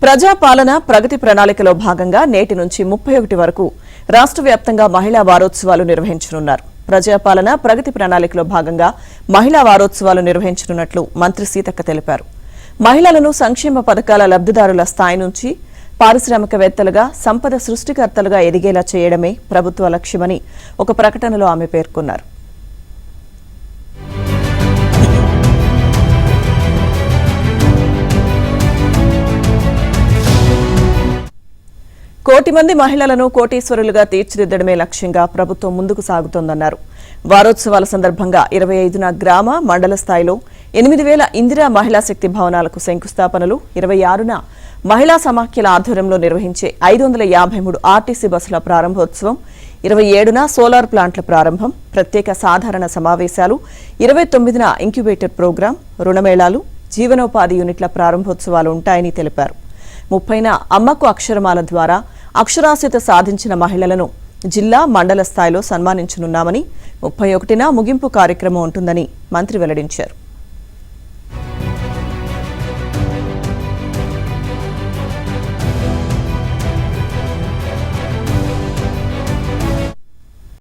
ప్రజాపాలన ప్రగతి ప్రణాళికలో భాగంగా నేటి నుంచి 31 వరకు రాష్ట్ర వ్యాప్తంగా మహిళా వారోత్సవాలు నిర్వహించనున్నారు. ప్రజాపాలన ప్రగతి ప్రణాళికలో భాగంగా మహిళా వారోత్సవాలు నిర్వహించనున్నట్లు మంత్రి సీతక్క తెలిపారు. మహిళలను సంక్షేమ పథకాల లబ్ధిదారుల స్థాయి నుంచి పారిశ్రామికవేత్తలుగా, సంపద సృష్టికర్తలుగా ఎదిగేలా చేయడమే ప్రభుత్వ లక్ష్యమని ఒక ప్రకటనలో ఆమె పేర్కొన్నారు. కోటి మంది మహిళలను కోటీశ్వరులుగా తీర్చిదిద్దడమే లక్ష్యంగా ప్రభుత్వం ముందుకు సాగుతోందన్నారు. వారోత్సవాల సందర్భంగా 25న గ్రామ, మండల స్థాయిలో 8000 ఇందిరా మహిళా శక్తి భవనాలకు శంకుస్థాపనలు, 26న మహిళా సమాఖ్యల ఆధ్వర్యంలో నిర్వహించే 553 ఆర్టీసీ బస్సుల ప్రారంభోత్సవం, 27న సోలార్ ప్లాంట్ల ప్రారంభం, ప్రత్యేక సాధారణ సమావేశాలు, 29న ఇంక్యుబేటర్ ప్రోగ్రాం, రుణమేళాలు, జీవనోపాధి యూనిట్ల ప్రారంభోత్సవాలు ఉంటాయని తెలిపారు. 30న అమ్మకు అక్షరమాల ద్వారా అక్షరాస్యత సాధించిన మహిళలను జిల్లా, మండల స్థాయిలో సన్మానించనున్నామని, 31న ముగింపు కార్యక్రమం ఉంటుందని మంత్రి వెల్లడించారు.